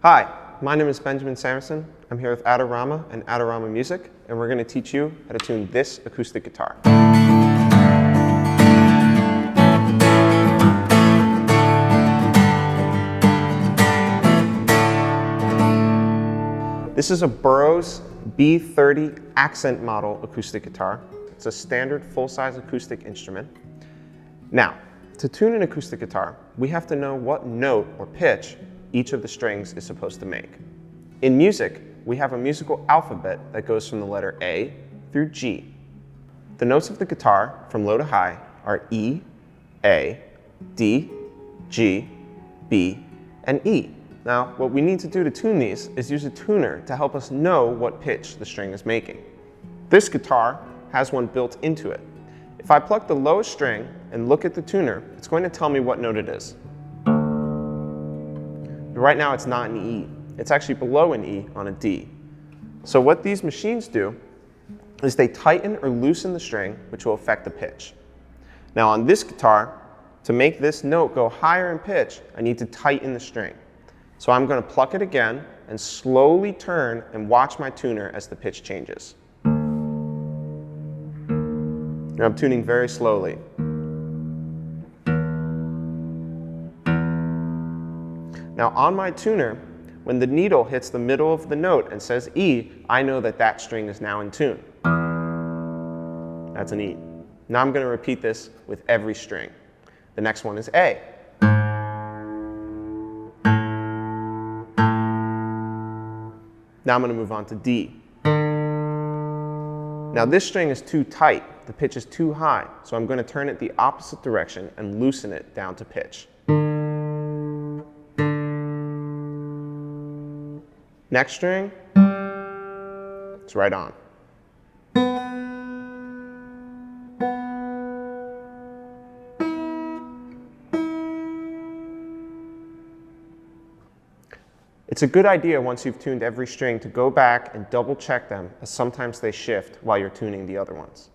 Hi, my name is Benjamin Samuelson. I'm here with Adorama and Adorama Music, and we're going to teach you how to tune this acoustic guitar. This is a Boroughs B30ACENT model acoustic guitar. It's a standard full-size acoustic instrument. Now, to tune an acoustic guitar, we have to know what note or pitch each of the strings is supposed to make. In music, we have a musical alphabet that goes from the letter A through G. The notes of the guitar, from low to high, are E, A, D, G, B, and E. Now, what we need to do to tune these is use a tuner to help us know what pitch the string is making. This guitar has one built into it. If I pluck the lowest string and look at the tuner, it's going to tell me what note it is. Right now it's not an E. It's actually below an E on a D. So what these machines do is they tighten or loosen the string, which will affect the pitch. Now on this guitar, to make this note go higher in pitch, I need to tighten the string. So I'm going to pluck it again and slowly turn and watch my tuner as the pitch changes. Now I'm tuning very slowly. Now on my tuner, when the needle hits the middle of the note and says E, I know that that string is now in tune. That's an E. Now I'm going to repeat this with every string. The next one is A. Now I'm going to move on to D. Now this string is too tight. The pitch is too high, so I'm going to turn it the opposite direction and loosen it down to pitch. Next string, it's right on. It's a good idea once you've tuned every string to go back and double check them, as sometimes they shift while you're tuning the other ones.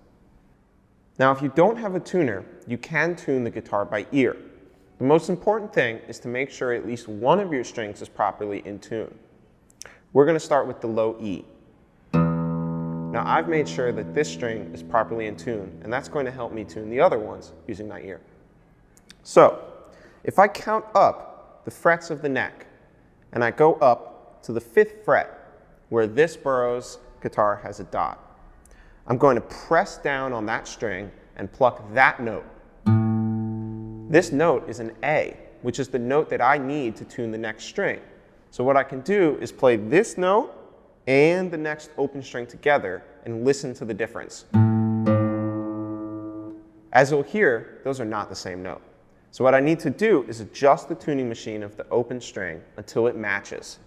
Now, if you don't have a tuner, you can tune the guitar by ear. The most important thing is to make sure at least one of your strings is properly in tune. We're going to start with the low E. Now I've made sure that this string is properly in tune, and that's going to help me tune the other ones using my ear. So, if I count up the frets of the neck, and I go up to the 5th fret, where this Boroughs guitar has a dot, I'm going to press down on that string and pluck that note. This note is an A, which is the note that I need to tune the next string. So what I can do is play this note and the next open string together and listen to the difference. As you'll hear, those are not the same note. So what I need to do is adjust the tuning machine of the open string until it matches.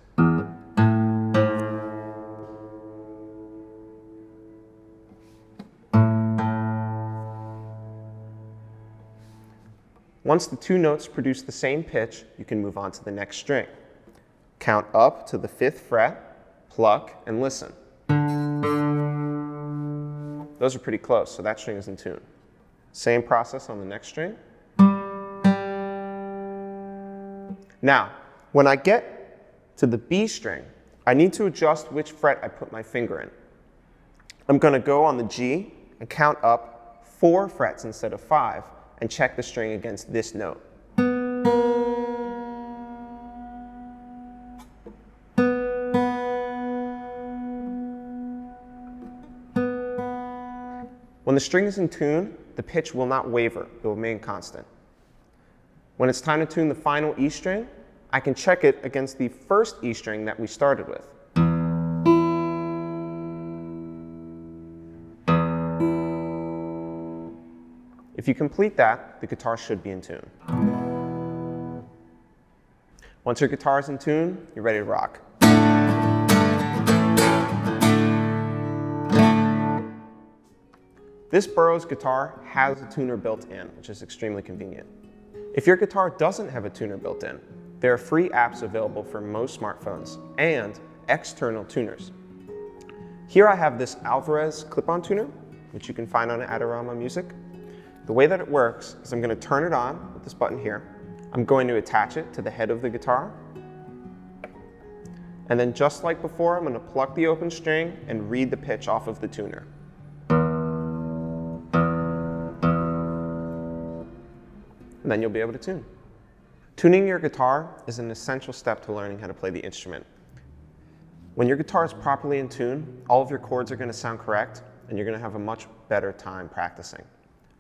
Once the two notes produce the same pitch, you can move on to the next string. Count up to the 5th fret, pluck, and listen. Those are pretty close, so that string is in tune. Same process on the next string. Now, when I get to the B string, I need to adjust which fret I put my finger in. I'm going to go on the G and count up 4 frets instead of 5 and check the string against this note. When the string is in tune, the pitch will not waver, it will remain constant. When it's time to tune the final E string, I can check it against the first E string that we started with. If you complete that, the guitar should be in tune. Once your guitar is in tune, you're ready to rock. This Boroughs guitar has a tuner built in, which is extremely convenient. If your guitar doesn't have a tuner built in, there are free apps available for most smartphones and external tuners. Here I have this Alvarez clip-on tuner, which you can find on Adorama Music. The way that it works is I'm going to turn it on with this button here. I'm going to attach it to the head of the guitar. And then just like before, I'm going to pluck the open string and read the pitch off of the tuner. And then you'll be able to tune. Tuning your guitar is an essential step to learning how to play the instrument. When your guitar is properly in tune, all of your chords are going to sound correct, and you're going to have a much better time practicing.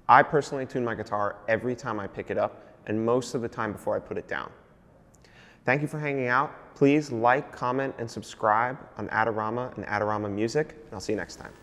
I personally tune my guitar every time I pick it up, and most of the time before I put it down. Thank you for hanging out. Please like, comment, and subscribe on Adorama and Adorama Music, and I'll see you next time.